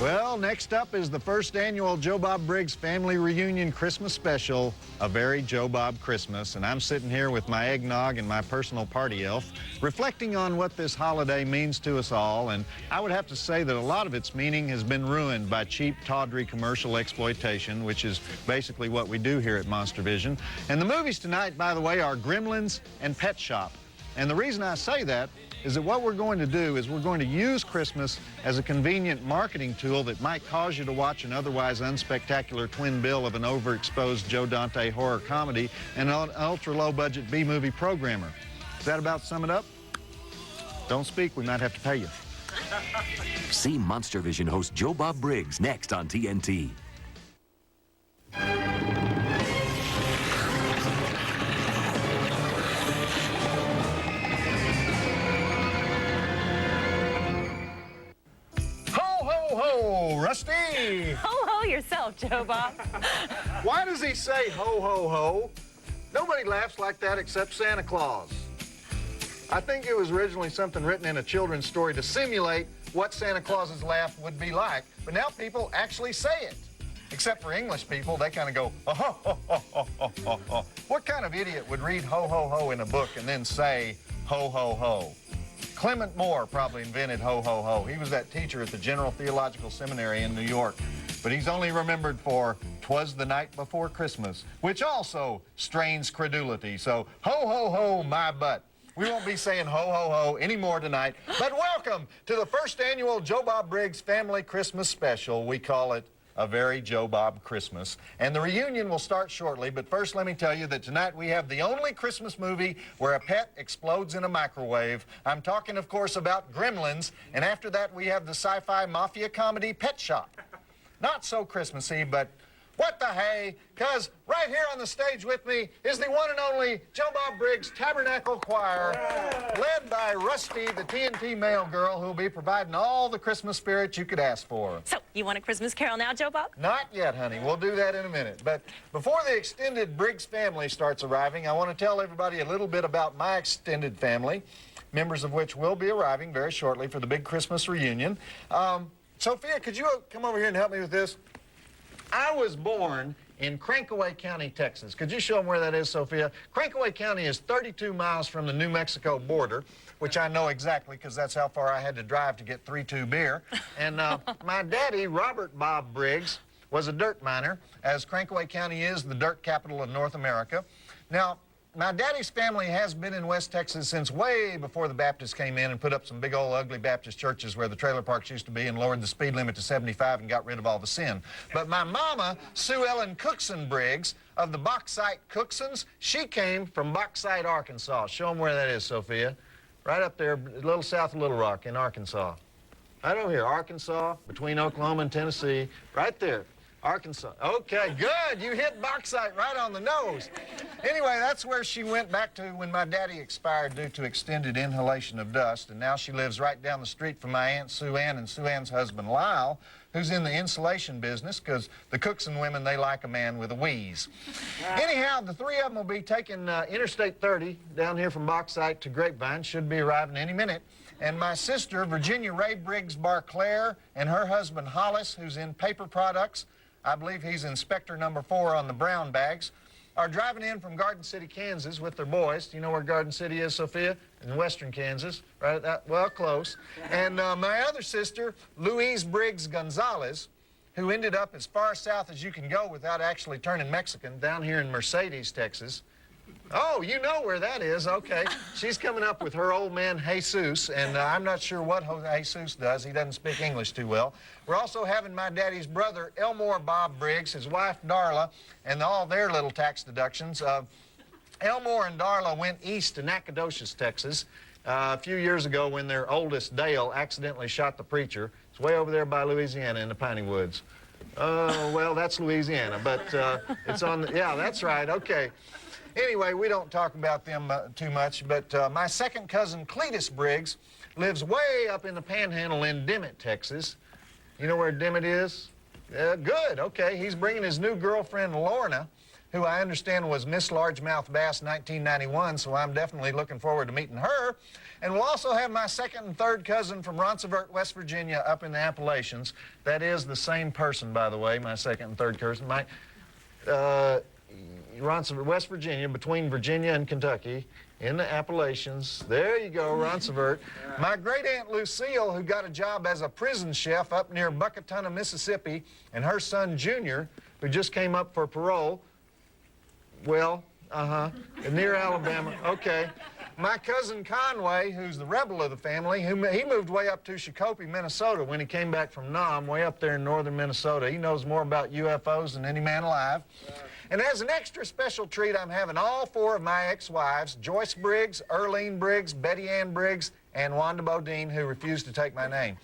Well, next up is the first annual Joe Bob Briggs Family Reunion Christmas Special, A Very Joe Bob Christmas. And I'm sitting here with my eggnog and my personal party elf, reflecting on what this holiday means to us all. And I would have to say that a lot of its meaning has been ruined by cheap, tawdry commercial exploitation, which is basically what we do here at Monster Vision. And the movies tonight, by the way, are Gremlins and Pet Shop. And the reason I say that is that what we're going to do is we're going to use Christmas as a convenient marketing tool that might cause you to watch an otherwise unspectacular twin bill of an overexposed Joe Dante horror comedy and an ultra-low-budget B-movie programmer. Does that about sum it up? Don't speak, we might have to pay you. See Monster Vision host Joe Bob Briggs next on TNT. Ho, Rusty! Ho yourself, Joe Bob. Why does he say ho, ho, ho? Nobody laughs like that except Santa Claus. I think it was originally something written in a children's story to simulate what Santa Claus's laugh would be like, but now people actually say it. Except for English people, they kind of go, oh, ho, ho, ho, ho, ho, ho, ho. What kind of idiot would read ho, ho, ho in a book and then say ho, ho, ho? Clement Moore probably invented ho, ho, ho. He was that teacher at the General Theological Seminary in New York. But he's only remembered for "'Twas the Night Before Christmas," which also strains credulity. So ho, ho, ho, my butt. We won't be saying ho, ho, ho anymore tonight. But welcome to the first annual Joe Bob Briggs Family Christmas Special. We call it A Very Joe Bob Christmas. And the reunion will start shortly, but first let me tell you that tonight we have the only Christmas movie where a pet explodes in a microwave. I'm talking, of course, about Gremlins, and after that we have the sci-fi mafia comedy Pet Shop. Not so Christmassy, but what the hey, because right here on the stage with me is the one and only Joe Bob Briggs Tabernacle Choir, led by Rusty, the TNT mail girl, who'll be providing all the Christmas spirit you could ask for. So, you want a Christmas carol now, Joe Bob? Not yet, honey. We'll do that in a minute. But before the extended Briggs family starts arriving, I want to tell everybody a little bit about my extended family, members of which will be arriving very shortly for the big Christmas reunion. Sophia, could you come over here and help me with this? I was born in Crankaway County, Texas. Could you show them where that is, Sophia? Crankaway County is 32 miles from the New Mexico border, which I know exactly because that's how far I had to drive to get 3-2 beer. And my daddy, Robert Bob Briggs, was a dirt miner, as Crankaway County is the dirt capital of North America. Now, my daddy's family has been in West Texas since way before the Baptists came in and put up some big old ugly Baptist churches where the trailer parks used to be and lowered the speed limit to 75 and got rid of all the sin. But my mama, Sue Ellen Cookson Briggs, of the Bauxite Cooksons, she came from Bauxite, Arkansas. Show them where that is, Sophia. Right up there, a little south of Little Rock in Arkansas. Right over here, Arkansas, between Oklahoma and Tennessee, right there. Arkansas. Okay, good. You hit Bauxite right on the nose. Anyway, that's where she went back to when my daddy expired due to extended inhalation of dust, and now she lives right down the street from my Aunt Sue Ann and Sue Ann's husband, Lyle, who's in the insulation business, because the Cookson women, they like a man with a wheeze. Anyhow, the three of them will be taking Interstate 30 down here from Bauxite to Grapevine, should be arriving any minute. And my sister, Virginia Ray Briggs Barclair, and her husband, Hollis, who's in paper products, I believe he's Inspector number 4 on the brown bags, are driving in from Garden City, Kansas with their boys. Do you know where Garden City is, Sophia? In western Kansas, right at that, well, close. And my other sister, Louise Briggs Gonzalez, who ended up as far south as you can go without actually turning Mexican, down here in Mercedes, Texas. Oh, you know where that is. Okay. She's coming up with her old man, Jesus, and I'm not sure what Jesus does. He doesn't speak English too well. We're also having my daddy's brother, Elmore Bob Briggs, his wife, Darla, and all their little tax deductions. Elmore and Darla went east to Nacogdoches, Texas, a few years ago when their oldest, Dale, accidentally shot the preacher. It's way over there by Louisiana in the Piney Woods. Oh, well, that's Louisiana, but it's on the, yeah, that's right, okay. Anyway, we don't talk about them too much, but my second cousin, Cletus Briggs, lives way up in the Panhandle in Dimmitt, Texas. You know where Dimmitt is? Good, okay. He's bringing his new girlfriend, Lorna, who I understand was Miss Largemouth Bass 1991, so I'm definitely looking forward to meeting her. And we'll also have my second and third cousin from Ronceverte, West Virginia, up in the Appalachians. That is the same person, by the way, my second and third cousin. Ronceverte, West Virginia, between Virginia and Kentucky, in the Appalachians. There you go, Ronceverte. My great-aunt Lucille, who got a job as a prison chef up near Buckatuna, Mississippi, and her son Junior, who just came up for parole. Well, near Alabama. Okay. My cousin Conway, who's the rebel of the family, he moved way up to Shakopee, Minnesota when he came back from Nam, way up there in northern Minnesota. He knows more about UFOs than any man alive. And as an extra special treat, I'm having all four of my ex-wives, Joyce Briggs, Earlene Briggs, Betty Ann Briggs, and Wanda Bodine, who refused to take my name.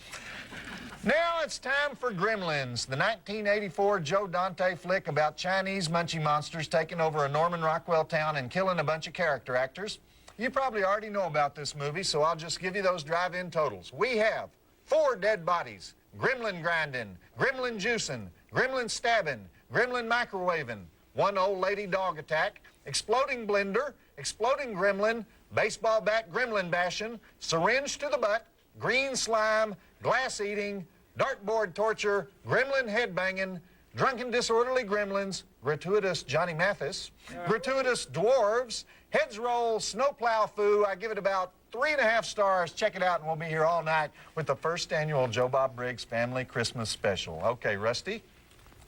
Now it's time for Gremlins, the 1984 Joe Dante flick about Chinese munchie monsters taking over a Norman Rockwell town and killing a bunch of character actors. You probably already know about this movie, so I'll just give you those drive-in totals. We have 4 dead bodies, gremlin grinding, gremlin juicing, gremlin stabbing, gremlin microwaving, 1 old lady dog attack, exploding blender, exploding gremlin, baseball bat gremlin bashing, syringe to the butt, green slime, glass eating, dartboard torture, gremlin headbanging, drunken disorderly gremlins, gratuitous Johnny Mathis, gratuitous dwarves, heads roll, snowplow foo. I give it about 3.5 stars. Check it out, and we'll be here all night with the first annual Joe Bob Briggs Family Christmas Special. Okay, Rusty,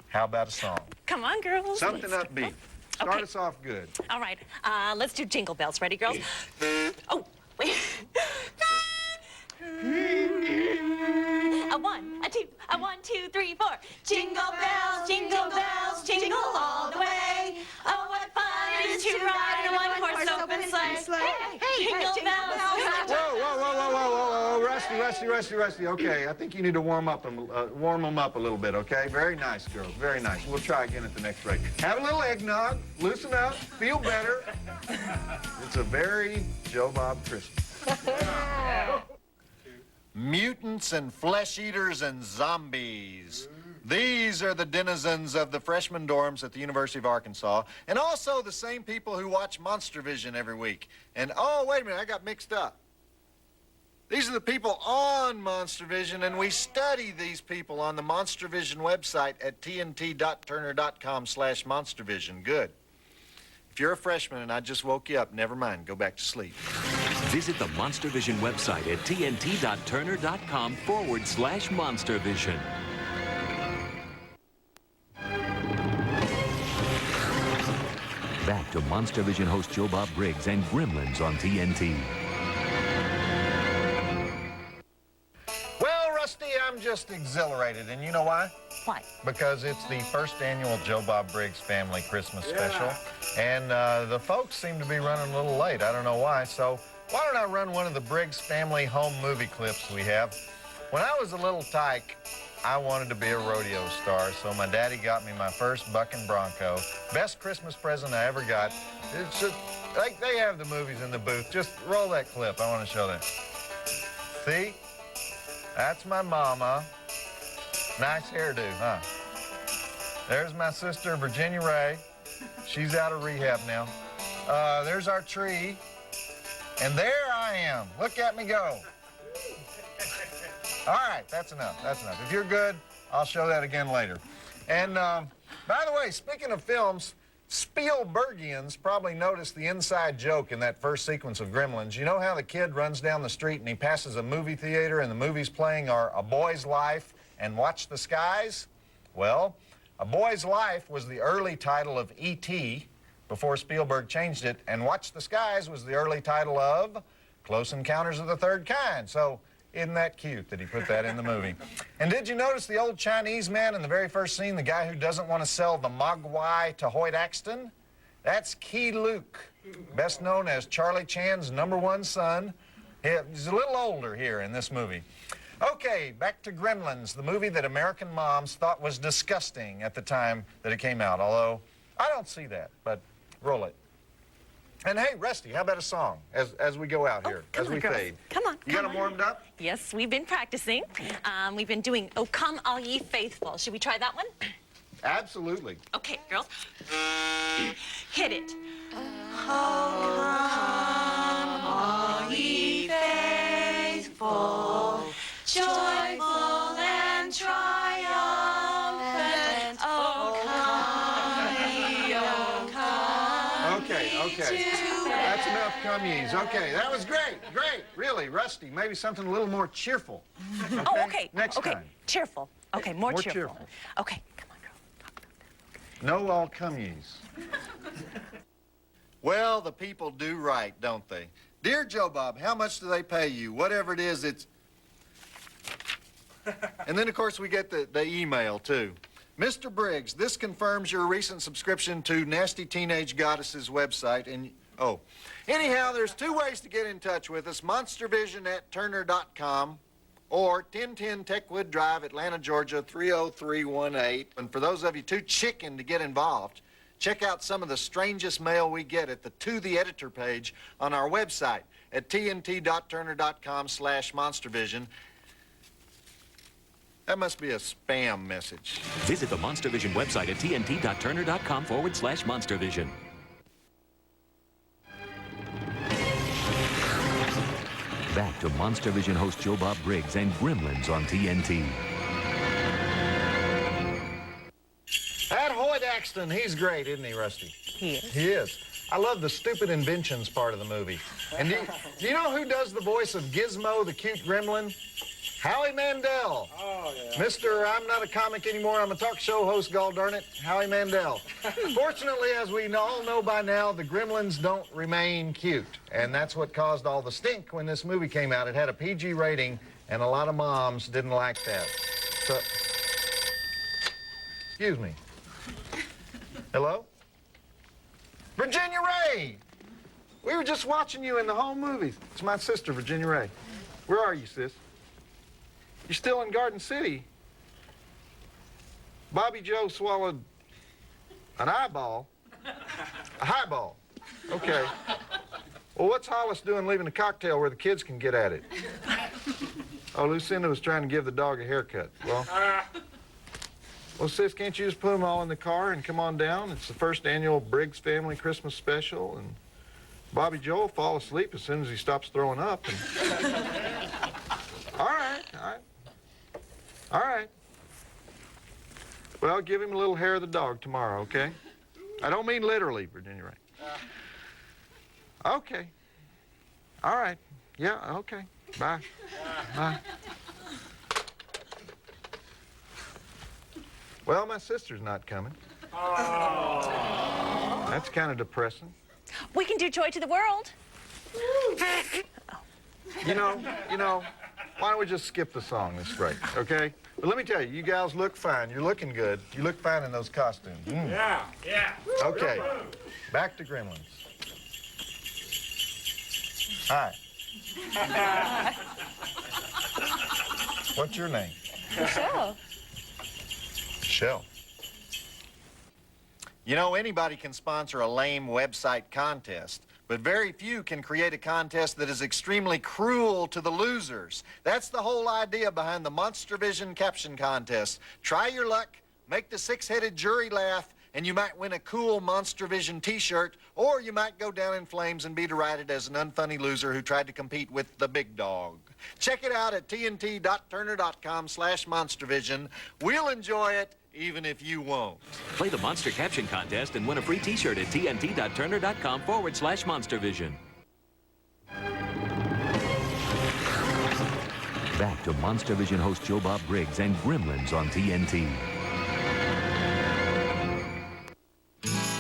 how about a song? Come on, girls. Something upbeat. Start Okay. us off good. All right. Let's do Jingle Bells. Ready, girls? Oh, wait. A 1, a 2, a 1, 2, 3, 4. Jingle bells, jingle all the way. Oh, what fun it is to ride in a one-horse open sleigh. Hey, jingle bells. Whoa, Rusty. Okay, I think you need to warm them up a little bit, okay? Very nice, girls, very nice. We'll try again at the next break. Have a little eggnog, loosen up, feel better. It's a very Joe Bob Christmas. Mutants and flesh eaters and zombies. These are the denizens of the freshman dorms at the University of Arkansas, and also the same people who watch Monster Vision every week. And, oh, wait a minute, I got mixed up. These are the people on Monster Vision, and we study these people on the Monster Vision website at tnt.turner.com/monstervision. Good. If you're a freshman and I just woke you up, never mind, go back to sleep. Visit the Monster Vision website at tnt.turner.com/monstervision. Back to Monster Vision host Joe Bob Briggs and Gremlins on TNT. Well, Rusty, I'm just exhilarated, and you know why? Why? Because it's the first annual Joe Bob Briggs Family Christmas Special, and the folks seem to be running a little late. I don't know why, so why don't I run one of the Briggs family home movie clips we have? When I was a little tyke, I wanted to be a rodeo star, so my daddy got me my first bucking bronco. Best Christmas present I ever got. It's just, like, they have the movies in the booth. Just roll that clip. I want to show that. See? That's my mama. Nice hairdo, huh? There's my sister, Virginia Ray. She's out of rehab now. There's our tree. And there I am. Look at me go. All right, that's enough. That's enough. If you're good, I'll show that again later. And by the way, speaking of films, Spielbergians probably noticed the inside joke in that first sequence of Gremlins. You know how the kid runs down the street and he passes a movie theater and the movies playing are A Boy's Life and Watch the Skies? Well, A Boy's Life was the early title of E.T. before Spielberg changed it, and Watch the Skies was the early title of Close Encounters of the Third Kind. So isn't that cute that he put that in the movie? And did you notice the old Chinese man in the very first scene, the guy who doesn't want to sell the Mogwai to Hoyt Axton? That's Key Luke, best known as Charlie Chan's #1 son. He's a little older here in this movie. Okay, back to Gremlins, the movie that American moms thought was disgusting at the time that it came out, although I don't see that, but roll it. And hey, Rusty, how about a song as we go out here, come as on, we girls. fade? Come on, You got them warmed up? Yes, we've been practicing. We've been doing Oh Come All Ye Faithful. Should we try that one? Absolutely. Okay, girls. Hit it. Oh, come, all ye faithful, joyful and triumphant. Oh, come ye, oh, come Okay. ye to That's enough come ye's. Okay, that was great. Really, Rusty. Maybe something a little more cheerful. Okay? Oh, okay. Next okay. time. Cheerful. Okay, more cheerful. cheerful. Okay, come on, girl. No all come ye's. Well, the people do right, don't they? Dear Joe Bob, how much do they pay you? Whatever it is, it's... And then, of course, we get the email, too. Mr. Briggs, this confirms your recent subscription to Nasty Teenage Goddess's website. And, oh, anyhow, there's two ways to get in touch with us. monstervision@turner.com or 1010 Techwood Drive, Atlanta, Georgia, 30318. And for those of you too chicken to get involved, check out some of the strangest mail we get at the To the Editor page on our website at tnt.turner.com/monstervision. That must be a spam message. Visit the Monster Vision website at tnt.turner.com/monstervision. Back to Monster Vision host Joe Bob Briggs and Gremlins on TNT. That Hoyt Axton, he's great, isn't he, Rusty? He is. He is. I love the stupid inventions part of the movie. And do you know who does the voice of Gizmo, the cute gremlin? Howie Mandel. Oh, yeah. Mr. I'm not a comic anymore, I'm a talk show host, gall darn it, Howie Mandel. Fortunately, as we all know by now, the Gremlins don't remain cute. And that's what caused all the stink when this movie came out. It had a PG rating, and a lot of moms didn't like that. So, excuse me. Hello? Virginia Ray! We were just watching you in the whole movie. It's my sister, Virginia Ray. Where are you, sis? You're still in Garden City. Bobby Joe swallowed an eyeball. A highball. Okay. Well, what's Hollis doing leaving a cocktail where the kids can get at it? Oh, Lucinda was trying to give the dog a haircut. Well, sis, can't you just put them all in the car and come on down? It's the first annual Briggs Family Christmas Special, and Bobby Joe will fall asleep as soon as he stops throwing up. And... All right. Well, give him a little hair of the dog tomorrow, okay? I don't mean literally, Virginia Ray. Okay. All right. Yeah, okay. Bye. Bye. Well, my sister's not coming. That's kind of depressing. We can do Joy to the World. You know, why don't we just skip the song this break, okay? But let me tell you, you gals look fine. You're looking good. You look fine in those costumes. Yeah. Okay, back to Gremlins. Hi. What's your name? Michelle. Michelle. You know, anybody can sponsor a lame website contest, but very few can create a contest that is extremely cruel to the losers. That's the whole idea behind the Monster Vision Caption Contest. Try your luck, make the six-headed jury laugh, and you might win a cool Monster Vision t-shirt, or you might go down in flames and be derided as an unfunny loser who tried to compete with the big dog. Check it out at tnt.turner.com/monstervision. We'll enjoy it, even if you won't. Play the Monster Caption Contest and win a free t-shirt at tnt.turner.com/monstervision. Back to Monster Vision host Joe Bob Briggs and Gremlins on TNT.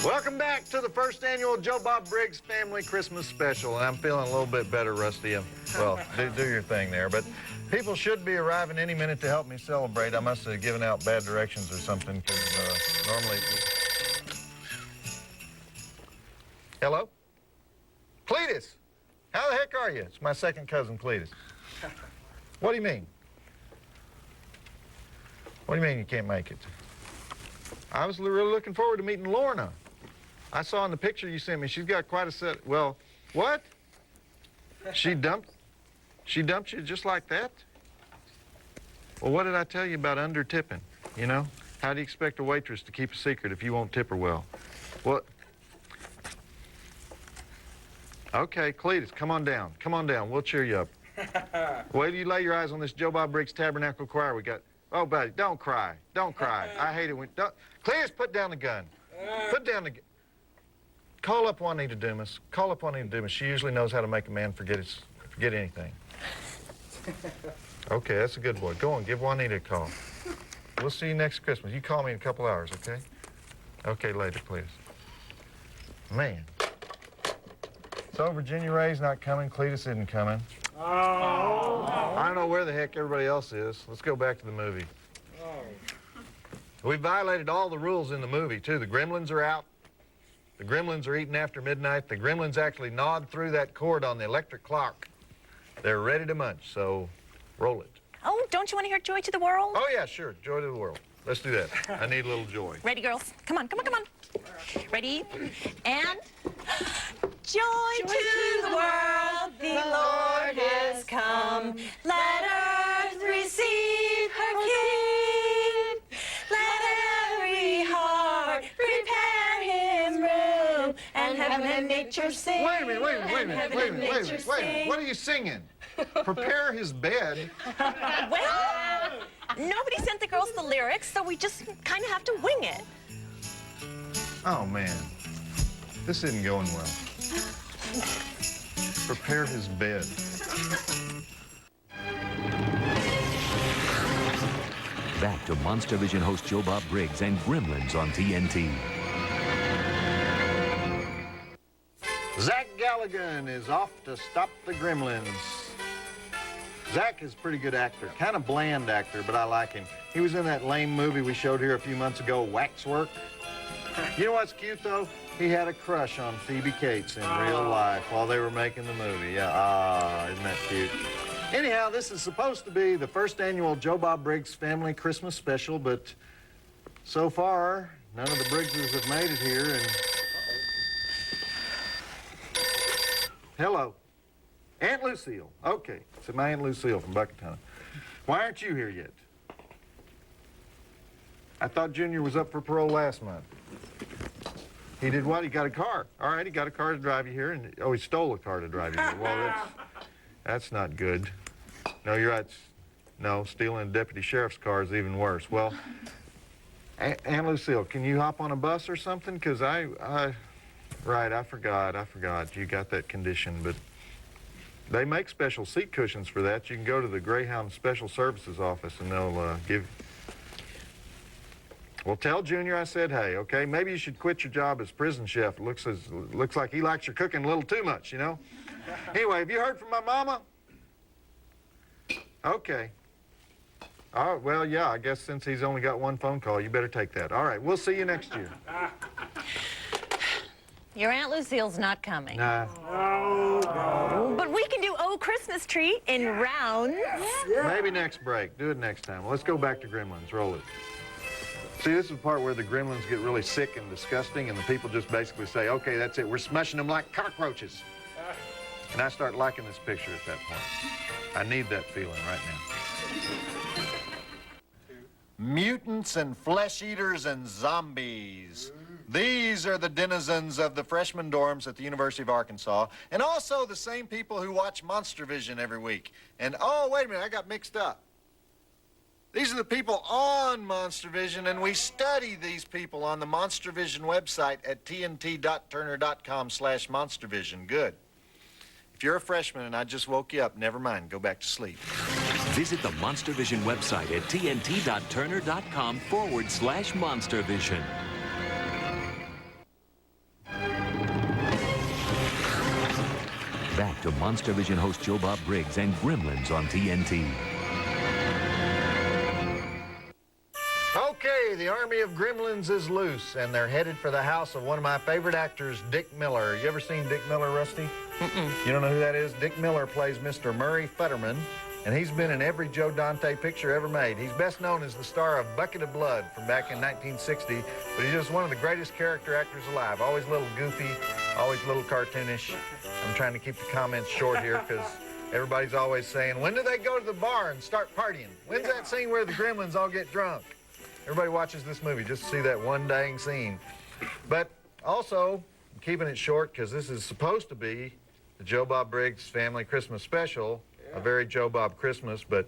Welcome back to the first annual Joe Bob Briggs Family Christmas Special, and I'm feeling a little bit better, Rusty. Well, do your thing there, but people should be arriving any minute to help me celebrate. I must have given out bad directions or something, because normally... Hello? Cletus! How the heck are you? It's my second cousin, Cletus. What do you mean? What do you mean you can't make it? I was really looking forward to meeting Lorna. I saw in the picture you sent me, she's got quite a set. Well, what? She dumped you just like that? Well, what did I tell you about under tipping, you know? How do you expect a waitress to keep a secret if you won't tip her well? What? Okay, Cletus, come on down. Come on down. We'll cheer you up. Wait till you lay your eyes on this Joe Bob Briggs Tabernacle Choir we got. Oh, buddy, don't cry. Don't cry. I hate it when... Cletus, put down the gun. Put down the gun. Call up Juanita Dumas. Call up Juanita Dumas. She usually knows how to make a man forget anything. Okay, that's a good boy. Go on, give Juanita a call. We'll see you next Christmas. You call me in a couple hours, okay? Okay, later, please. Man. So Virginia Ray's not coming. Cletus isn't coming. Oh. I don't know where the heck everybody else is. Let's go back to the movie. We violated all the rules in the movie, too. The Gremlins are out. The Gremlins are eating after midnight. The Gremlins actually gnawed through that cord on the electric clock. They're ready to munch, so roll it. Oh, don't you want to hear Joy to the World? Oh, yeah, sure. Joy to the world. Let's do that. I need a little joy. Ready, girls? Come on, come on, come on. Ready? And... Joy to the world, the Lord has come. Let earth receive her King. Let every heart prepare him room. And heaven and nature sing. Wait a minute. What are you singing? Prepare his bed. Well, nobody sent the girls the lyrics, so we just kind of have to wing it. Oh, man. This isn't going well. Prepare his bed. Back to Monster Vision host Joe Bob Briggs and Gremlins on TNT. Zach Galligan is off to stop the Gremlins. Zach is a pretty good actor, kind of bland actor, but I like him. He was in that lame movie we showed here a few months ago, Waxwork. You know what's cute, though? He had a crush on Phoebe Cates in real life while they were making the movie. Yeah, isn't that cute? Anyhow, this is supposed to be the first annual Joe Bob Briggs Family Christmas Special, but so far, none of the Briggses have made it here, and... Hello. Aunt Lucille. Okay, it's my Aunt Lucille from Buckatown. Why aren't you here yet? I thought Junior was up for parole last month. He did what? He got a car. All right, he got a car to drive you here, and oh, he stole a car to drive you here. Well, that's not good. No, you're right. No, stealing a deputy sheriff's car is even worse. Well, Aunt Lucille, can you hop on a bus or something? Because right, I forgot. You got that condition, but they make special seat cushions for that. You can go to the Greyhound Special Services office, and they'll give... Well, tell Junior I said hey, okay? Maybe you should quit your job as prison chef. It looks like he likes your cooking a little too much, you know? Anyway, have you heard from my mama? Okay. All right, well, yeah, I guess since he's only got one phone call, you better take that. All right, we'll see you next year. Your Aunt Lucille's not coming. Nah. But we can do Oh Christmas Tree in rounds. Maybe next break. Do it next time. Well, let's go back to Gremlins. Roll it. See, this is the part where the Gremlins get really sick and disgusting, and the people just basically say, okay, that's it. We're smushing them like cockroaches. And I start liking this picture at that point. I need that feeling right now. Mutants and flesh eaters and zombies. These are the denizens of the freshman dorms at the University of Arkansas, and also the same people who watch Monster Vision every week. And, oh, wait a minute, I got mixed up. These are the people on Monster Vision, and we study these people on the Monster Vision website at tnt.turner.com/monstervision. Good. If you're a freshman and I just woke you up, never mind, go back to sleep. Visit the Monster Vision website at tnt.turner.com/monstervision. Back to Monster Vision host Joe Bob Briggs and Gremlins on TNT. Okay, the army of Gremlins is loose, and they're headed for the house of one of my favorite actors, Dick Miller. You ever seen Dick Miller, Rusty? You don't know who that is? Dick Miller plays Mr. Murray Futterman, and he's been in every Joe Dante picture ever made. He's best known as the star of Bucket of Blood from back in 1960, but he's just one of the greatest character actors alive. Always a little goofy, always a little cartoonish. I'm trying to keep the comments short here because everybody's always saying, when do they go to the bar and start partying? When's that scene where the Gremlins all get drunk? Everybody watches this movie just to see that one dang scene. But also, I'm keeping it short because this is supposed to be the Joe Bob Briggs Family Christmas Special, a very Joe Bob Christmas, but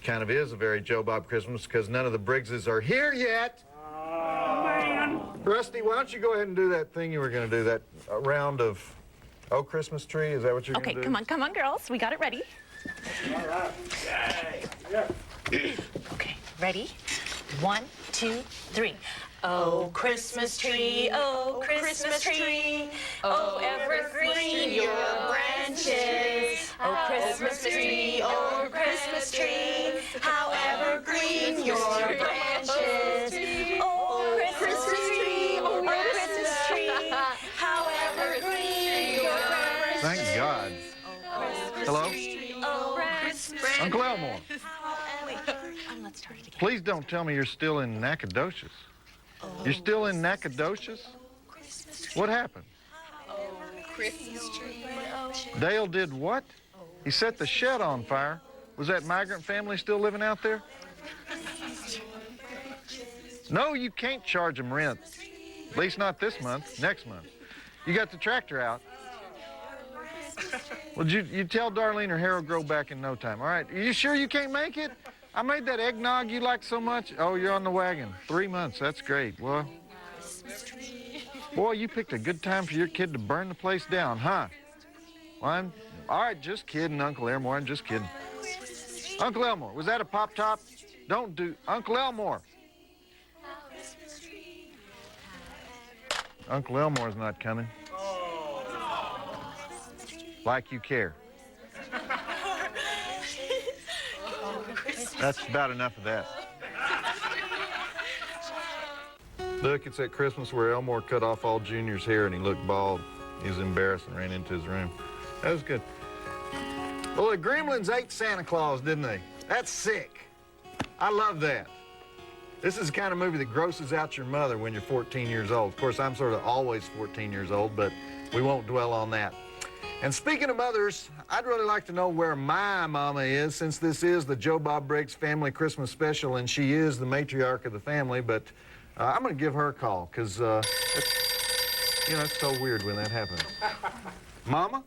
kind of is a very Joe Bob Christmas because none of the Briggses are here yet. Oh, man. Rusty, why don't you go ahead and do that thing you were going to do, that round of Oh Christmas Tree? Is that what you're going to do? Okay, come on, girls. We got it ready. All right. Okay, ready? 1, 2, 3. Oh, Christmas tree, oh, Christmas tree, oh, evergreen your branches. Oh, Christmas tree, oh, Christmas tree, how evergreen your branches. Oh, Christmas tree, oh, Christmas tree, how evergreen your branches. Thank God. Hello? Oh, Christmas tree. Uncle Elmore, Wait, let's start it again. please don't tell me you're still in Nacogdoches. You're still in Nacogdoches? What happened? Christmas tree. Dale did what? He set the shed on fire. Was that migrant family still living out there? No, you can't charge them rent. At least not this month, next month. You got the tractor out. Well, you tell Darlene her hair will grow back in no time. All right, are you sure you can't make it? I made that eggnog you like so much. Oh, you're on the wagon. 3 months, that's great. Well, boy, you picked a good time for your kid to burn the place down, huh? Well, all right, just kidding, Uncle Elmore, I'm just kidding. Uncle Elmore, was that a pop top? Don't do, Uncle Elmore. Uncle Elmore's not coming. Like you care. That's about enough of that. Look, it's at Christmas where Elmore cut off all Junior's hair and he looked bald. He was embarrassed and ran into his room. That was good. Well, the Gremlins ate Santa Claus, didn't they? That's sick. I love that. This is the kind of movie that grosses out your mother when you're 14 years old. Of course, I'm sort of always 14 years old, but we won't dwell on that. And speaking of mothers, I'd really like to know where my mama is, since this is the Joe Bob Briggs Family Christmas Special, and she is the matriarch of the family, but I'm going to give her a call, because, you know, it's so weird when that happens. Mama?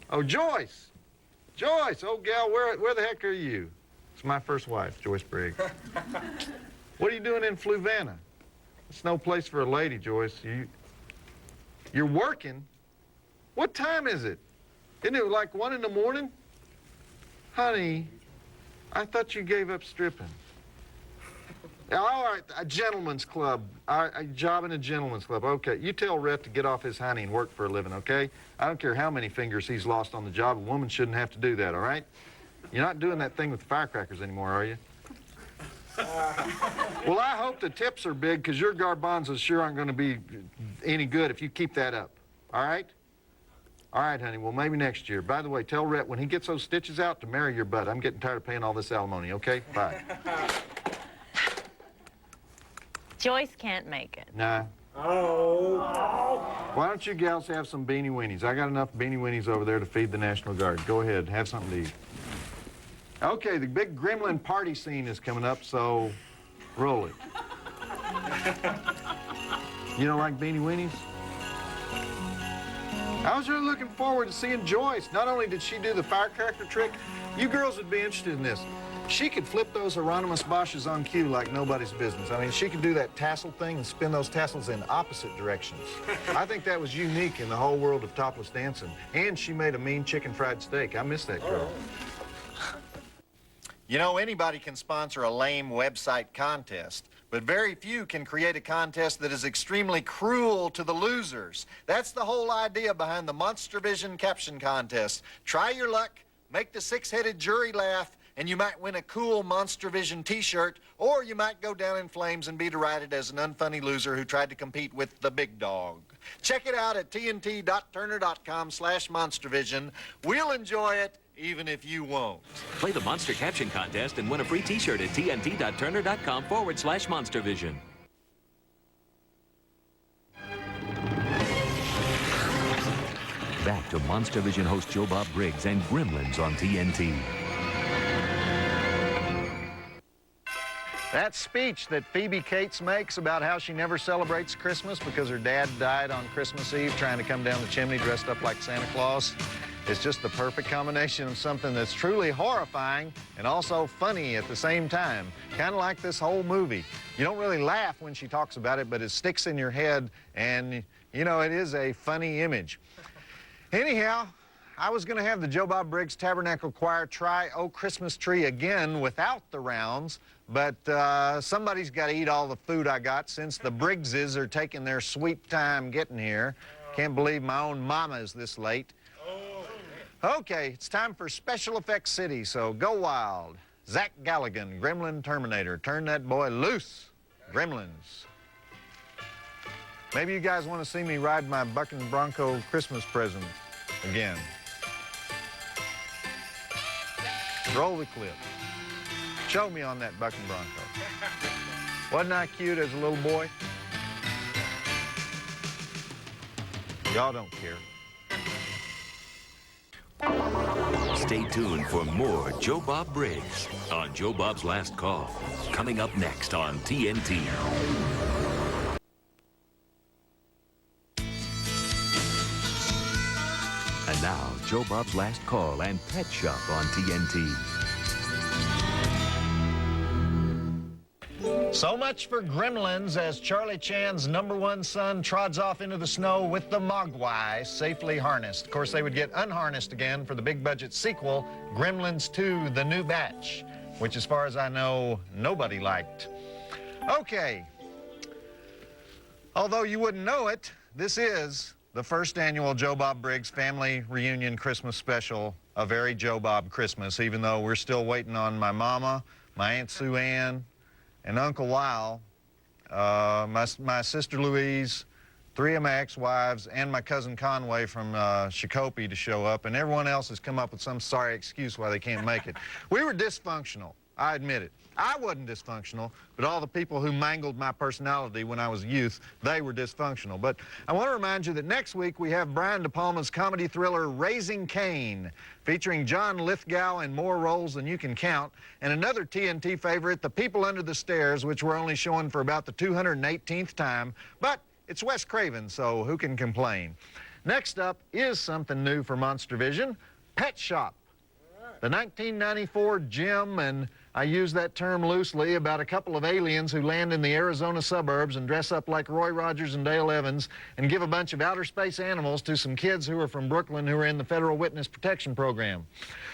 Oh, Joyce. Joyce, oh, gal, where the heck are you? It's my first wife, Joyce Briggs. What are you doing in Fluvanna? It's no place for a lady, Joyce. You're working? What time is it? Isn't it like 1 in the morning? Honey, I thought you gave up stripping. All right, a gentleman's club. A job in a gentleman's club. Okay, you tell Rhett to get off his hiney and work for a living, okay? I don't care how many fingers he's lost on the job. A woman shouldn't have to do that, all right? You're not doing that thing with the firecrackers anymore, are you? Well, I hope the tips are big, because your garbanzos sure aren't going to be any good if you keep that up, all right? All right, honey, well, maybe next year. By the way, tell Rhett when he gets those stitches out to marry your butt. I'm getting tired of paying all this alimony, okay? Bye. Joyce can't make it. Nah. Oh. Why don't you gals have some beanie weenies? I got enough beanie weenies over there to feed the National Guard. Go ahead, have something to eat. Okay, the big gremlin party scene is coming up, so roll it. You don't like beanie weenies? I was really looking forward to seeing Joyce. Not only did she do the firecracker trick, you girls would be interested in this. She could flip those Hieronymus Bosches on cue like nobody's business. I mean, she could do that tassel thing and spin those tassels in opposite directions. I think that was unique in the whole world of topless dancing. And she made a mean chicken fried steak. I miss that girl. You know, anybody can sponsor a lame website contest, but very few can create a contest that is extremely cruel to the losers. That's the whole idea behind the Monster Vision Caption Contest. Try your luck, make the six-headed jury laugh, and you might win a cool Monster Vision t-shirt, or you might go down in flames and be derided as an unfunny loser who tried to compete with the big dog. Check it out at tnt.turner.com/monstervision. We'll enjoy it, even if you won't. Play the Monster Caption Contest and win a free t-shirt at tnt.turner.com/monstervision. Back to Monster Vision host Joe Bob Briggs and Gremlins on TNT. That speech that Phoebe Cates makes about how she never celebrates Christmas because her dad died on Christmas Eve trying to come down the chimney dressed up like Santa Claus is just the perfect combination of something that's truly horrifying and also funny at the same time. Kind of like this whole movie. You don't really laugh when she talks about it, but it sticks in your head, and, you know, it is a funny image. Anyhow, I was going to have the Joe Bob Briggs Tabernacle Choir try "Oh Christmas Tree" again without the rounds, but somebody's got to eat all the food I got since the Briggses are taking their sweet time getting here. Can't believe my own mama is this late. Okay, it's time for Special Effects City, so go wild. Zach Galligan, Gremlin Terminator. Turn that boy loose. Gremlins. Maybe you guys want to see me ride my bucking bronco Christmas present again. Roll the clip. Show me on that bucking bronco. Wasn't I cute as a little boy? Y'all don't care. Stay tuned for more Joe Bob Briggs on Joe Bob's Last Call. Coming up next on TNT. And now, Joe Bob's Last Call and Pet Shop on TNT. So much for Gremlins as Charlie Chan's #1 son trods off into the snow with the Mogwai safely harnessed. Of course, they would get unharnessed again for the big budget sequel, Gremlins 2, The New Batch, which as far as I know, nobody liked. Okay. Although you wouldn't know it, this is the first annual Joe Bob Briggs Family Reunion Christmas Special, A Very Joe Bob Christmas, even though we're still waiting on my mama, my Aunt Sue Ann, and Uncle Lyle, my sister Louise, 3 of my ex-wives, and my cousin Conway from Shakopee to show up, and everyone else has come up with some sorry excuse why they can't make it. We were dysfunctional, I admit it. I wasn't dysfunctional, but all the people who mangled my personality when I was a youth, they were dysfunctional. But I want to remind you that next week we have Brian De Palma's comedy thriller Raising Cain, featuring John Lithgow in more roles than you can count, and another TNT favorite, The People Under the Stairs, which we're only showing for about the 218th time, but it's Wes Craven, so who can complain? Next up is something new for Monster Vision, Pet Shop. The 1994 gem, and I use that term loosely, about a couple of aliens who land in the Arizona suburbs and dress up like Roy Rogers and Dale Evans and give a bunch of outer space animals to some kids who are from Brooklyn who are in the Federal Witness Protection Program.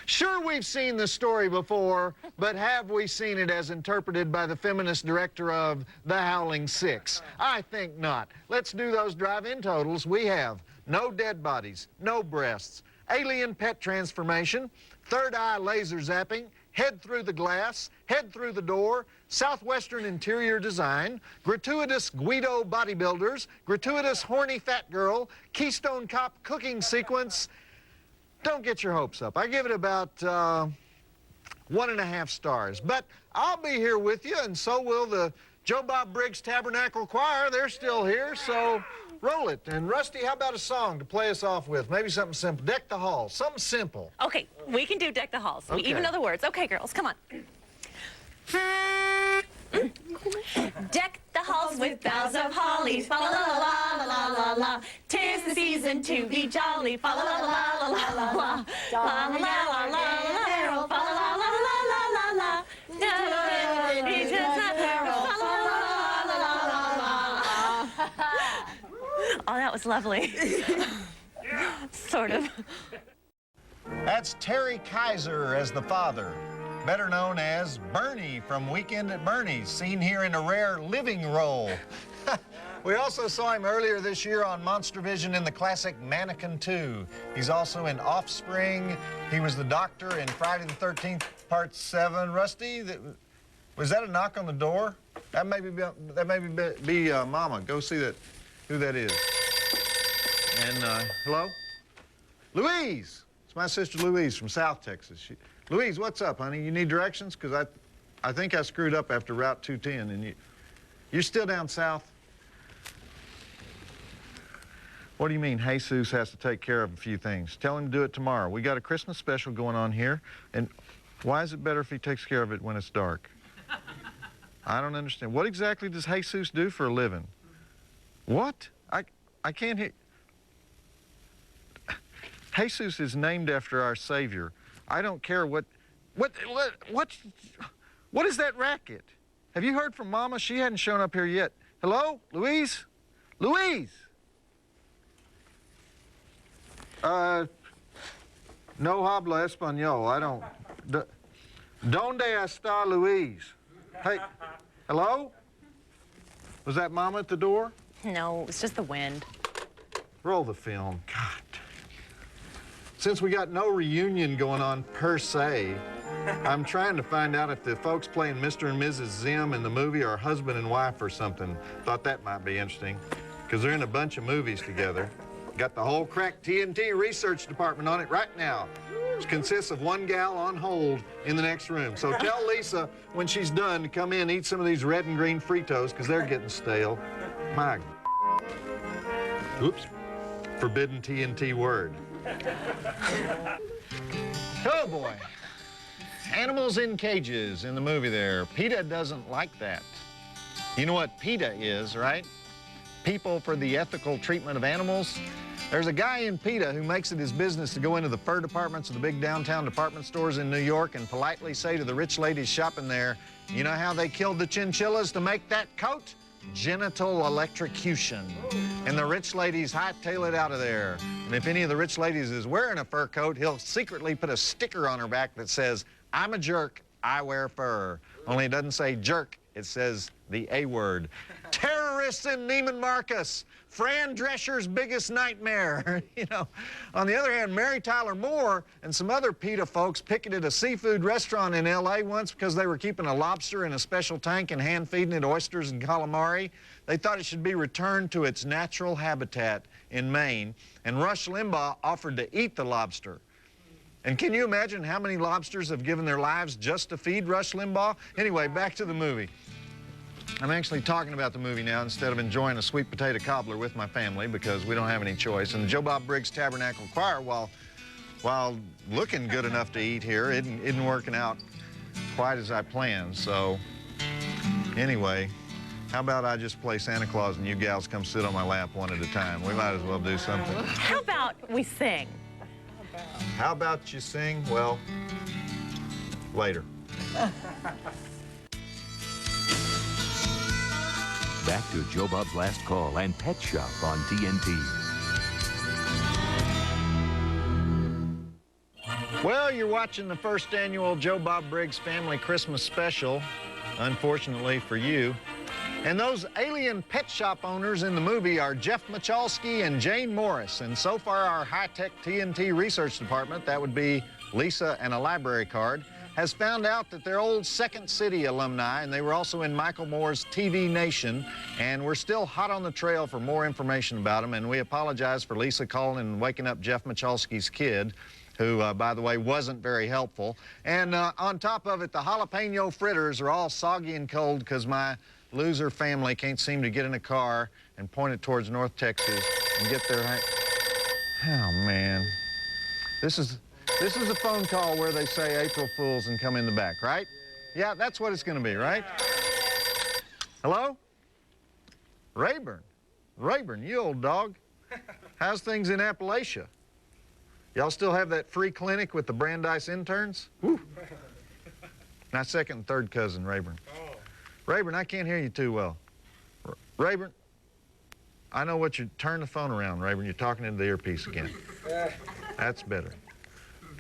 Sure, we've seen the story before, but have we seen it as interpreted by the feminist director of The Howling Six? I think not. Let's do those drive-in totals. We have no dead bodies, no breasts, alien pet transformation, third eye laser zapping, head through the glass, head through the door, Southwestern interior design, gratuitous Guido bodybuilders, gratuitous horny fat girl, Keystone Cop cooking sequence. Don't get your hopes up. I give it about 1.5 stars. But I'll be here with you, and so will the Joe Bob Briggs Tabernacle Choir. They're still here, so roll it. And Rusty, how about a song to play us off with? Maybe something simple. Deck the Halls. Something simple. Okay, we can do Deck the Halls. We Okay. even know the words. Okay, girls, come on. Deck the halls with boughs of holly, fa la la la la la la la. 'Tis the season to be jolly, fa la la la la la la la. La la la la la la, carol, fa la la la la la la la. It is a carol, fa la la la la la la. Oh, that was lovely. Sort of. That's Terry Kaiser as the father, better known as Bernie from Weekend at Bernie's, seen here in a rare living role. We also saw him earlier this year on Monster Vision in the classic Mannequin 2. He's also in Offspring. He was the doctor in Friday the 13th, Part 7. Rusty, was that a knock on the door? That may be Mama. Go see who that is. And, hello? Louise! It's my sister Louise from South Texas. Louise, what's up, honey? You need directions? Because I think I screwed up after Route 210, and you're still down south? What do you mean Jesus has to take care of a few things? Tell him to do it tomorrow. We got a Christmas special going on here, and why is it better if he takes care of it when it's dark? I don't understand. What exactly does Jesus do for a living? What? I can't hear. Jesus is named after our Savior. I don't care what is that racket? Have you heard from Mama? She hadn't shown up here yet. Hello, Louise? Louise? No habla español. I don't. ¿Dónde está Louise? Hey, hello? Was that Mama at the door? No, it's just the wind. Roll the film. God. Since we got no reunion going on per se, I'm trying to find out if the folks playing Mr. and Mrs. Zim in the movie are husband and wife or something. Thought that might be interesting, because they're in a bunch of movies together. Got the whole crack TNT research department on it right now. It consists of one gal on hold in the next room. So tell Lisa when she's done to come in and eat some of these red and green Fritos, because they're getting stale. My, oops, forbidden TNT word. Oh boy. Animals in cages in the movie there. PETA doesn't like that. You know what PETA is, right? People for the Ethical Treatment of Animals. There's a guy in PETA who makes it his business to go into the fur departments of the big downtown department stores in New York and politely say to the rich ladies shopping there, you know how they killed the chinchillas to make that coat? Genital electrocution. And the rich ladies hightail it out of there. And if any of the rich ladies is wearing a fur coat, he'll secretly put a sticker on her back that says, I'm a jerk, I wear fur. Only it doesn't say jerk, it says the A word. Terrorists in Neiman Marcus, Fran Drescher's biggest nightmare. You know, on the other hand, Mary Tyler Moore and some other PETA folks picketed a seafood restaurant in LA once because they were keeping a lobster in a special tank and hand feeding it oysters and calamari. They thought it should be returned to its natural habitat in Maine, and Rush Limbaugh offered to eat the lobster. And can you imagine how many lobsters have given their lives just to feed Rush Limbaugh? Anyway, back to the movie. I'm actually talking about the movie now instead of enjoying a sweet potato cobbler with my family because we don't have any choice. And the Joe Bob Briggs Tabernacle Choir, while looking good enough to eat here, isn't working out quite as I planned. So anyway, how about I just play Santa Claus and you gals come sit on my lap one at a time? We might as well do something. How about we sing? How about you sing? Well, later. Back to Joe Bob's Last Call and Pet Shop on TNT. Well, you're watching the first annual Joe Bob Briggs Family Christmas Special, unfortunately for you. And those alien pet shop owners in the movie are Jeff Michalski and Jane Morris. And so far, our high-tech TNT research department, that would be Lisa and a library card, has found out that they're old Second City alumni, and they were also in Michael Moore's TV Nation, and we're still hot on the trail for more information about them, and we apologize for Lisa calling and waking up Jeff Michalski's kid, who, by the way, wasn't very helpful. And on top of it, the jalapeno fritters are all soggy and cold because my loser family can't seem to get in a car and point it towards North Texas and get their... Oh, man. This is a phone call where they say April Fools and come in the back, right? Yeah, that's what it's going to be, right? Hello? Rayburn. Rayburn, you old dog. How's things in Appalachia? Y'all still have that free clinic with the Brandeis interns? Woo. My second and third cousin, Rayburn. Rayburn, I can't hear you too well. Rayburn, I know what you... Turn the phone around, Rayburn. You're talking into the earpiece again. That's better.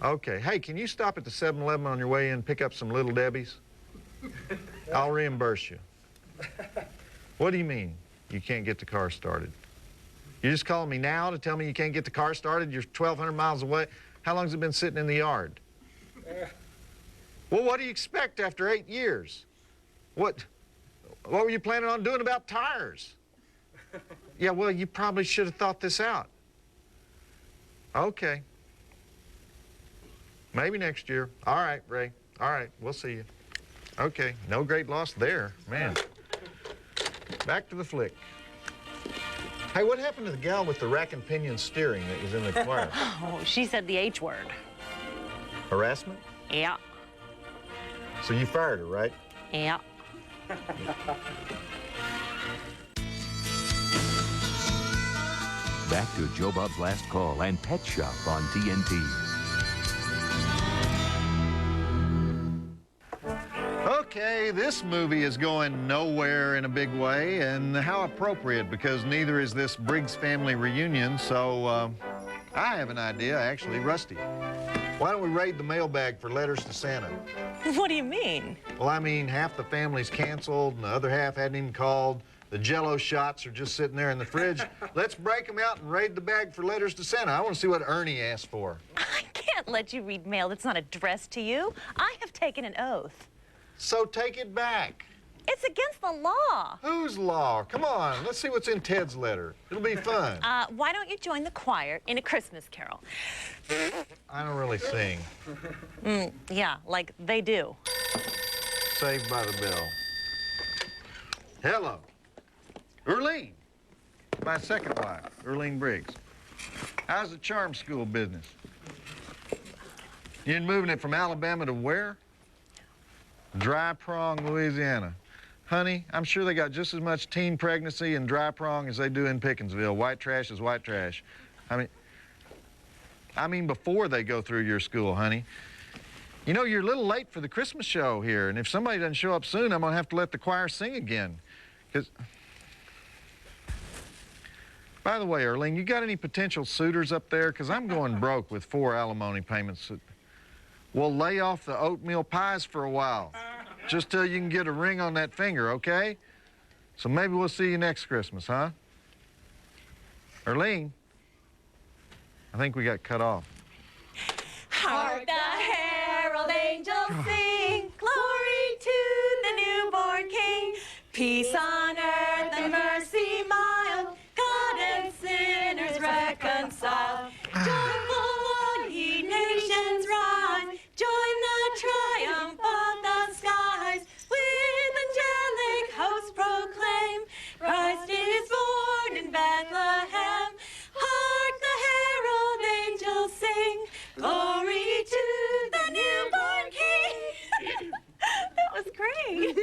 Okay. Hey, can you stop at the 7-Eleven on your way in, pick up some Little Debbie's? I'll reimburse you. What do you mean you can't get the car started? You're just calling me now to tell me you can't get the car started? You're 1,200 miles away. How long's it been sitting in the yard? Well, what do you expect after 8 years? What were you planning on doing about tires? Yeah, well, you probably should have thought this out. Okay. Maybe next year. All right, Ray. All right, we'll see you. Okay, no great loss there, man. Back to the flick. Hey, what happened to the gal with the rack and pinion steering that was in the choir? Oh, she said the H word. Harassment? Yeah. So you fired her, right? Yeah. Back to Joe Bob's Last Call and Pet Shop on TNT. Okay, this movie is going nowhere in a big way, and how appropriate, because neither is this Briggs family reunion, so I have an idea, actually. Rusty, why don't we raid the mailbag for letters to Santa? What do you mean? Well, I mean, half the family's canceled, and the other half hadn't even called. The Jell-O shots are just sitting there in the fridge. Let's break them out and raid the bag for letters to Santa. I want to see what Ernie asked for. I can't let you read mail that's not addressed to you. I have taken an oath. So take it back. It's against the law. Whose law? Come on, let's see what's in Ted's letter. It'll be fun. Why don't you join the choir in a Christmas carol? I don't really sing. Yeah, like they do. Saved by the Bell. Hello. Erlene. My second wife, Erlene Briggs. How's the charm school business? You're moving it from Alabama to where? Dry Prong, Louisiana. Honey, I'm sure they got just as much teen pregnancy in Dry Prong as they do in Pickensville. White trash is white trash. I mean before they go through your school, honey. You know, you're a little late for the Christmas show here, and if somebody doesn't show up soon, I'm gonna have to let the choir sing again. 'Cause... By the way, Erlene, you got any potential suitors up there? Because I'm going broke with 4 alimony payments. We'll lay off the oatmeal pies for a while, just till you can get a ring on that finger, okay? So maybe we'll see you next Christmas, huh? Erlene, I think we got cut off. Hark the herald angels sing, glory to the newborn King. Peace on earth and mercy mild, God and sinners reconciled. Joyful all ye nations rise, join the triumph of the skies. With angelic hosts proclaim, Christ is born in Bethlehem. Hark the herald angels sing, glory to the newborn King. That was great.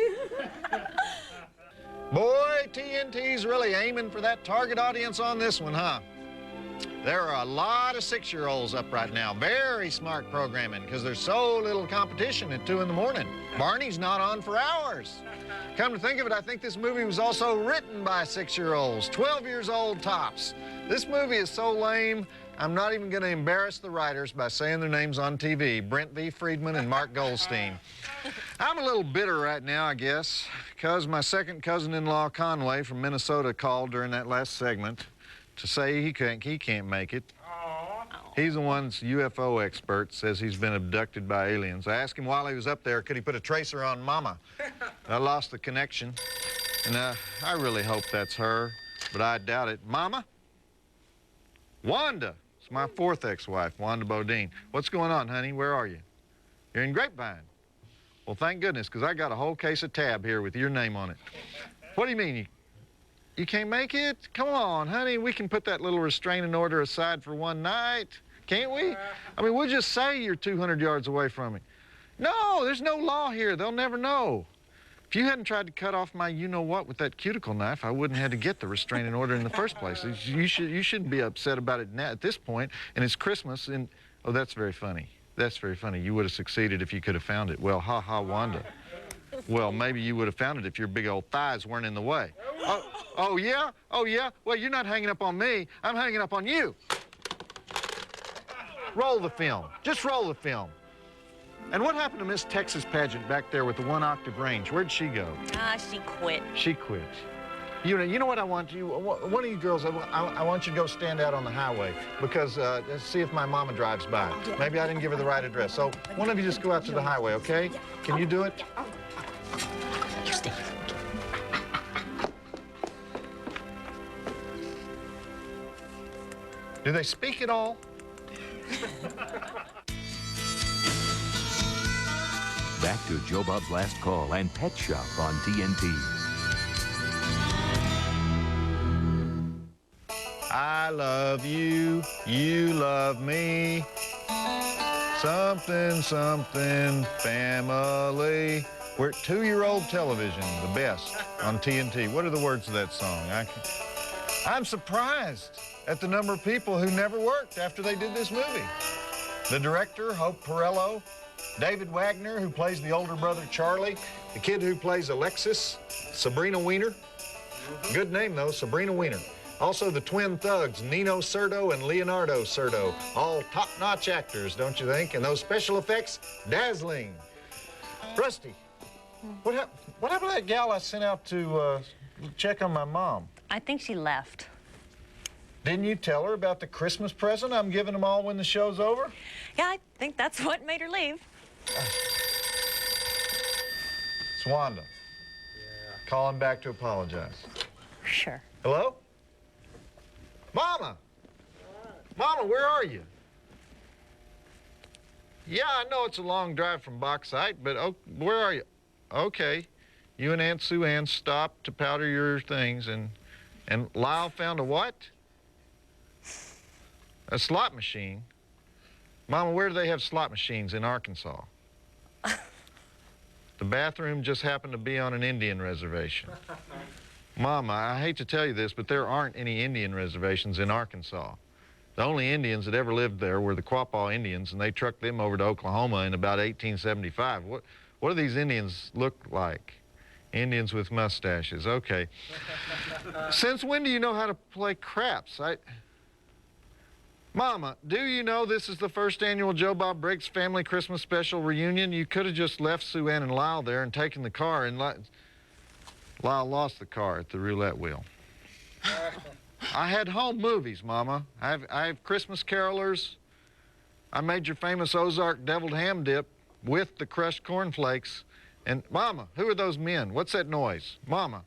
Boy, TNT's really aiming for that target audience on this one, huh? There are a lot of 6-year-olds up right now. Very smart programming, because there's so little competition at 2 in the morning. Barney's not on for hours. Come to think of it, I think this movie was also written by 6-year-olds, 12 years old tops. This movie is so lame, I'm not even going to embarrass the writers by saying their names on TV, Brent V. Friedman and Mark Goldstein. I'm a little bitter right now, I guess, because my second cousin-in-law, Conway, from Minnesota, called during that last segment to say he can't make it. He's the one that's UFO expert, says he's been abducted by aliens. I asked him while he was up there, could he put a tracer on Mama? I lost the connection, and I really hope that's her, but I doubt it. Mama? Wanda. It's my 4th ex-wife, Wanda Bodine. What's going on, honey? Where are you? You're in Grapevine. Well, thank goodness, because I got a whole case of Tab here with your name on it. What do you mean? You can't make it? Come on, honey. We can put that little restraining order aside for one night, can't we? I mean, we'll just say you're 200 yards away from me. No, there's no law here. They'll never know. If you hadn't tried to cut off my you-know-what with that cuticle knife, I wouldn't have had to get the restraining order in the first place. You shouldn't be upset about it now at this point, and it's Christmas, and... Oh, that's very funny. That's very funny. You would have succeeded if you could have found it. Well, ha-ha, Wanda. Well, maybe you would have found it if your big old thighs weren't in the way. Oh, yeah? Oh, yeah? Well, you're not hanging up on me. I'm hanging up on you. Roll the film. Just roll the film. And what happened to Miss Texas Pageant back there with the 1-octave range? Where'd she go? She quit. She quit. You know what I want you, one of you girls, I want you to go stand out on the highway because see if my mama drives by. Maybe I didn't give her the right address. So one of you just go out to the highway, okay? Can you do it? You stay. Do they speak at all? Back to Joe Bob's Last Call and Pet Shop on TNT. I love you, you love me. Something, something, family. We're at 2-year-old television, the best on TNT. What are the words of that song? I'm surprised at the number of people who never worked after they did this movie. The director, Hope Perello, David Wagner, who plays the older brother Charlie, the kid who plays Alexis, Sabrina Weiner. Good name, though, Sabrina Weiner. Also, the twin thugs, Nino Cerdo and Leonardo Cerdo. All top-notch actors, don't you think? And those special effects, dazzling. Rusty, what happened to that gal I sent out to check on my mom? I think she left. Didn't you tell her about the Christmas present I'm giving them all when the show's over? Yeah, I think that's what made her leave. It's Wanda. Calling back to apologize. Sure. Hello? Mama! Mama, where are you? Yeah, I know it's a long drive from Bauxite, but where are you? Okay. You and Aunt Sue Ann stopped to powder your things, and Lyle found a what? A slot machine. Mama, where do they have slot machines in Arkansas? The bathroom just happened to be on an Indian reservation. Mama, I hate to tell you this, but there aren't any Indian reservations in Arkansas. The only Indians that ever lived there were the Quapaw Indians, and they trucked them over to Oklahoma in about 1875. What do these Indians look like? Indians with mustaches. Okay. Since when do you know how to play craps? Mama, do you know this is the first annual Joe Bob Briggs Family Christmas Special reunion? You could have just left Sue Ann and Lyle there and taken the car, and Lyle lost the car at the roulette wheel. I had home movies, Mama. I have Christmas carolers. I made your famous Ozark deviled ham dip with the crushed cornflakes. And, Mama, who are those men? What's that noise? Mama.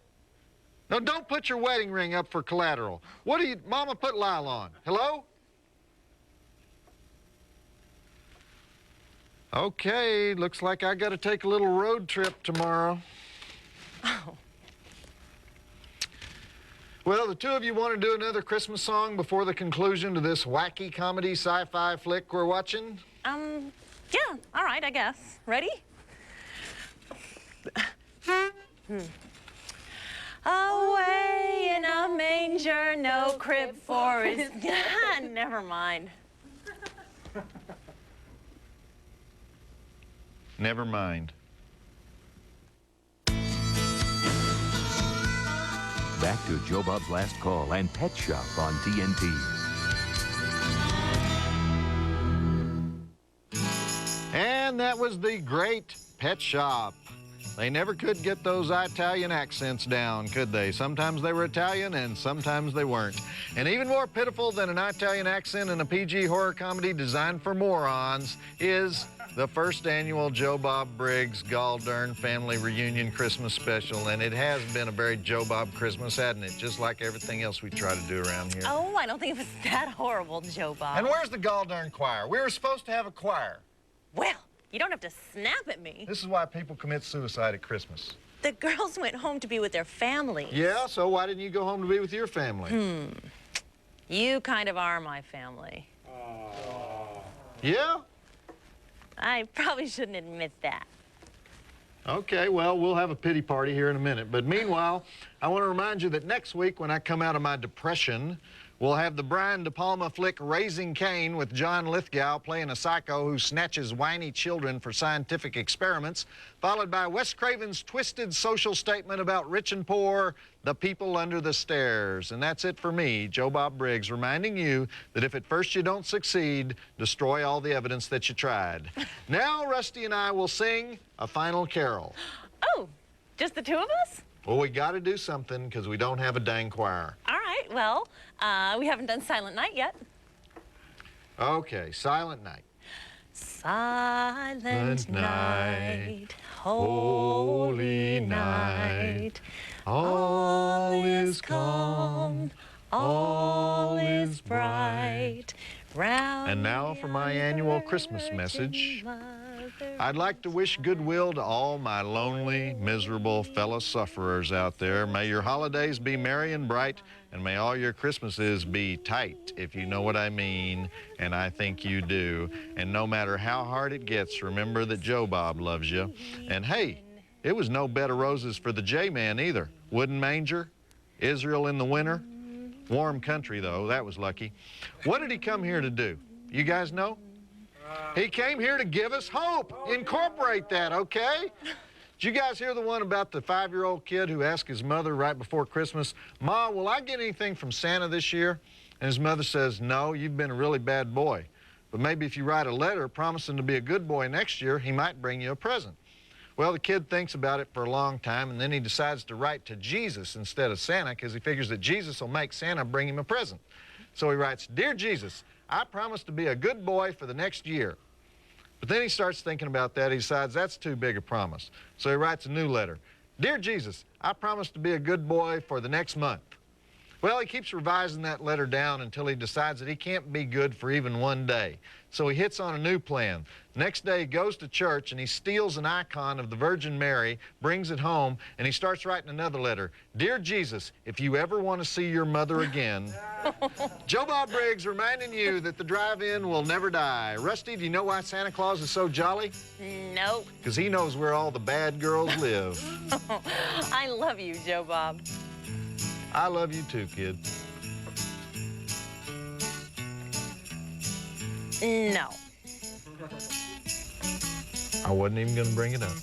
No, don't put your wedding ring up for collateral. Mama, put Lyle on. Hello? Okay, looks like I got to take a little road trip tomorrow. Oh. Well, the two of you want to do another Christmas song before the conclusion to this wacky comedy sci-fi flick we're watching? Yeah, all right, I guess. Ready? Away in a manger, no crib for his... Never mind. Never mind. Back to Joe Bob's Last Call and Pet Shop on TNT. And that was the great Pet Shop. They never could get those Italian accents down, could they? Sometimes they were Italian and sometimes they weren't. And even more pitiful than an Italian accent in a PG horror comedy designed for morons is the first annual Joe Bob Briggs Galdern Family Reunion Christmas Special. And it has been a very Joe Bob Christmas, hasn't it? Just like everything else we try to do around here. Oh, I don't think it was that horrible, Joe Bob. And where's the Galdern choir? We were supposed to have a choir. Well, you don't have to snap at me. This is why people commit suicide at Christmas. The girls went home to be with their families. Yeah, so why didn't you go home to be with your family? You kind of are my family. Yeah? I probably shouldn't admit that. Okay, well, we'll have a pity party here in a minute. But meanwhile, I want to remind you that next week, when I come out of my depression, we'll have the Brian De Palma flick Raising Cain with John Lithgow playing a psycho who snatches whiny children for scientific experiments, followed by Wes Craven's twisted social statement about rich and poor, the people under the stairs. And that's it for me, Joe Bob Briggs, reminding you that if at first you don't succeed, destroy all the evidence that you tried. Now, Rusty and I will sing a final carol. Oh, just the two of us? Well, we got to do something because we don't have a dang choir. All right, well, we haven't done Silent Night yet. Okay, Silent Night. Silent night, holy night, all is calm, all is bright. And now for my annual Christmas message. I'd like to wish goodwill to all my lonely, miserable fellow sufferers out there. May your holidays be merry and bright, and may all your Christmases be tight, if you know what I mean, and I think you do. And no matter how hard it gets, remember that Joe Bob loves you. And hey, It was no bed of roses for the J-Man either. Wooden manger, Israel in the winter. Warm country, though. That was lucky. What did he come here to do? You guys know? He came here to give us hope. Incorporate that, okay? Did you guys hear the one about the 5-year-old kid who asked his mother right before Christmas, "Ma, will I get anything from Santa this year?" And his mother says, "No, you've been a really bad boy. But maybe if you write a letter promising to be a good boy next year, he might bring you a present." Well, the kid thinks about it for a long time, and then he decides to write to Jesus instead of Santa because he figures that Jesus will make Santa bring him a present. So he writes, "Dear Jesus, I promise to be a good boy for the next year." But then he starts thinking about that. He decides that's too big a promise. So he writes a new letter. "Dear Jesus, I promise to be a good boy for the next month." Well, he keeps revising that letter down until he decides that he can't be good for even one day. So he hits on a new plan. Next day he goes to church and he steals an icon of the Virgin Mary, brings it home, and he starts writing another letter. "Dear Jesus, if you ever want to see your mother again." Joe Bob Briggs reminding you that the drive-in will never die. Rusty, do you know why Santa Claus is so jolly? Nope. Because he knows where all the bad girls live. I love you, Joe Bob. I love you too, kid. No. I wasn't even going to bring it up.